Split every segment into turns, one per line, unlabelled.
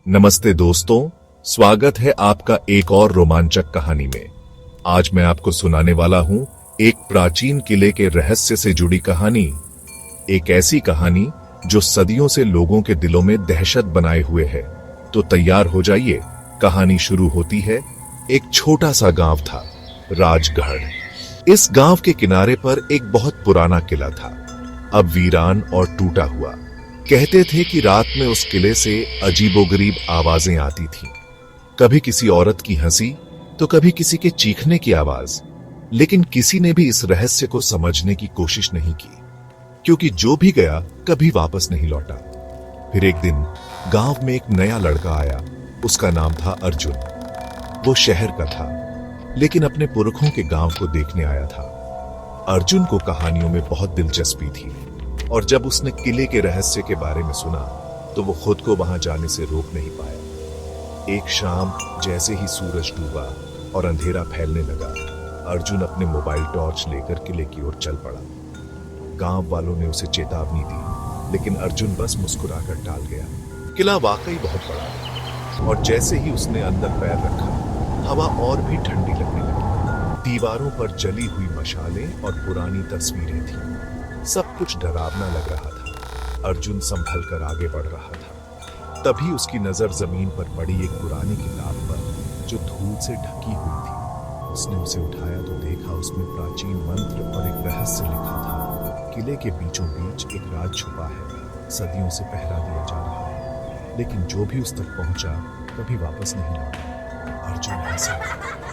नमस्ते दोस्तों, स्वागत है आपका एक और रोमांचक कहानी में। आज मैं आपको सुनाने वाला हूं एक प्राचीन किले के रहस्य से जुड़ी कहानी। एक ऐसी कहानी जो सदियों से लोगों के दिलों में दहशत बनाए हुए है। तो तैयार हो जाइए, कहानी शुरू होती है। एक छोटा सा गांव था, राजगढ़। इस गांव के किनारे पर एक बहुत पुराना किला था, अब वीरान और टूटा हुआ। कहते थे कि रात में उस किले से अजीबोगरीब आवाजें आती थीं। कभी किसी औरत की हंसी तो कभी किसी के चीखने की आवाज। लेकिन किसी ने भी इस रहस्य को समझने की कोशिश नहीं की, क्योंकि जो भी गया कभी वापस नहीं लौटा। फिर एक दिन गांव में एक नया लड़का आया। उसका नाम था अर्जुन। वो शहर का था, लेकिन अपने पुरखों के गांव को देखने आया था। अर्जुन को कहानियों में बहुत दिलचस्पी थी, और जब उसने किले के रहस्य के बारे में सुना तो वो खुद को वहां जाने से रोक नहीं पाया। एक शाम जैसे ही सूरज डूबा और अंधेरा फैलने लगा, अर्जुन अपने मोबाइल टॉर्च लेकर किले की ओर चल पड़ा। गांव वालों ने उसे चेतावनी दी, लेकिन अर्जुन बस मुस्कुराकर टाल गया। किला वाकई बहुत बड़ा था, और जैसे ही उसने अंदर पैर रखा, हवा और भी ठंडी लगने लगी। दीवारों पर जली हुई मशालें और पुरानी तस्वीरें थीं। सब कुछ डरावना लग रहा था। अर्जुन संभल कर आगे बढ़ रहा था। तभी उसकी नजर जमीन पर पड़ी एक पुरानी किताब पर, जो धूल से ढकी हुई थी। उसने उसे उठाया तो देखा उसमें प्राचीन मंत्र और एक रहस्य लिखा था। किले के बीचों बीच एक राज छुपा है, सदियों से पहरा दिया जा रहा है, लेकिन जो भी उस तक पहुंचा कभी वापस नहीं लौटा। अर्जुन हंसा।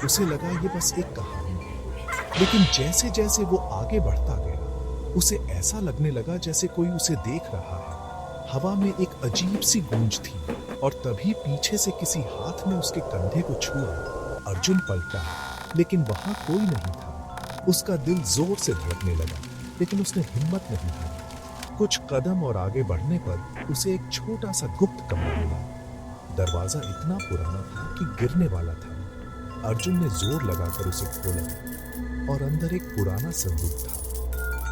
उसे लगा ये बस एक कहानी है, लेकिन जैसे जैसे वो आगे बढ़ता गया, उसे ऐसा लगने लगा जैसे कोई उसे देख रहा है। हवा में एक अजीब सी गूंज थी, और तभी पीछे से किसी हाथ ने उसके कंधे को छुआ। अर्जुन पलटा, लेकिन वहां कोई नहीं था। उसका दिल जोर से धड़कने लगा, लेकिन उसने हिम्मत नहीं हारी। कुछ कदम और आगे बढ़ने पर उसे एक छोटा सा गुप्त कमरा मिला। दरवाजा इतना पुराना था कि गिरने वाला था। अर्जुन ने जोर लगाकर उसे खोला, और अंदर एक पुराना संदूक था।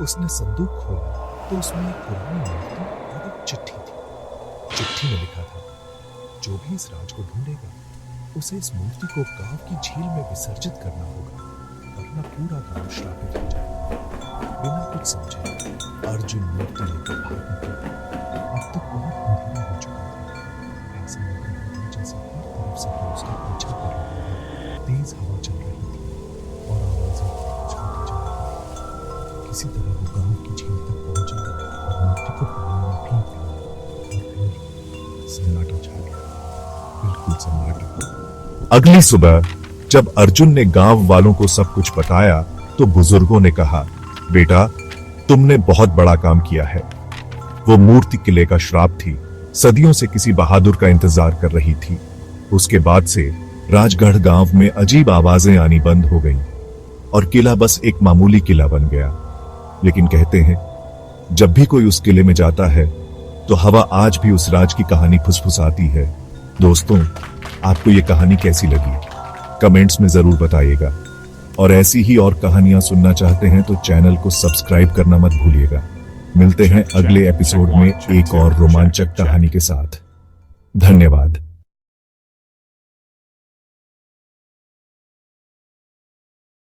उसने संदूक खोला तो उसमें एक पुरानी मूर्ति और एक चिट्ठी थी। चिट्ठी में लिखा था, जो भी इस राज को ढूंढेगा, उसे इस मूर्ति को गांव की झील में विसर्जित करना होगा, वरना पूरा गांव श्रापित हो जाएगा। बिना कुछ समझे अर्जुन मूर्ति लेकर भाग निकला। अब तक बहुत अंधेरा हो चुका था। ऐसा लग रहा था जैसे हर तरफ से कोई उसका पीछा कर रहा है। तेज हवा चल रही थी और आवाजें तेज होती जा रही थी। किसी तरह वो गांव की झील तक पहुंचा और मूर्ति को पानी में फेंक दिया, और फिर सन्नाटा छा गया, बिल्कुल सन्नाटा। अगली सुबह जब अर्जुन ने गांव वालों को सब कुछ बताया तो बुजुर्गों ने कहा, बेटा, तुमने बहुत बड़ा काम किया है। वो मूर्ति किले का श्राप थी, सदियों से किसी बहादुर का इंतजार कर रही थी। उसके बाद से राजगढ़ गांव में अजीब आवाजें आनी बंद हो गईं, और किला बस एक मामूली किला बन गया। लेकिन कहते हैं, जब भी कोई उस किले में जाता है तो हवा आज भी उस राज की कहानी फुसफुसाती है। दोस्तों, आपको ये कहानी कैसी लगी? कमेंट्स में जरूर बताइएगा। और ऐसी ही और कहानियां सुनना चाहते हैं तो चैनल को सब्सक्राइब करना मत भूलिएगा। मिलते हैं अगले एपिसोड में एक और रोमांचक कहानी के साथ। धन्यवाद।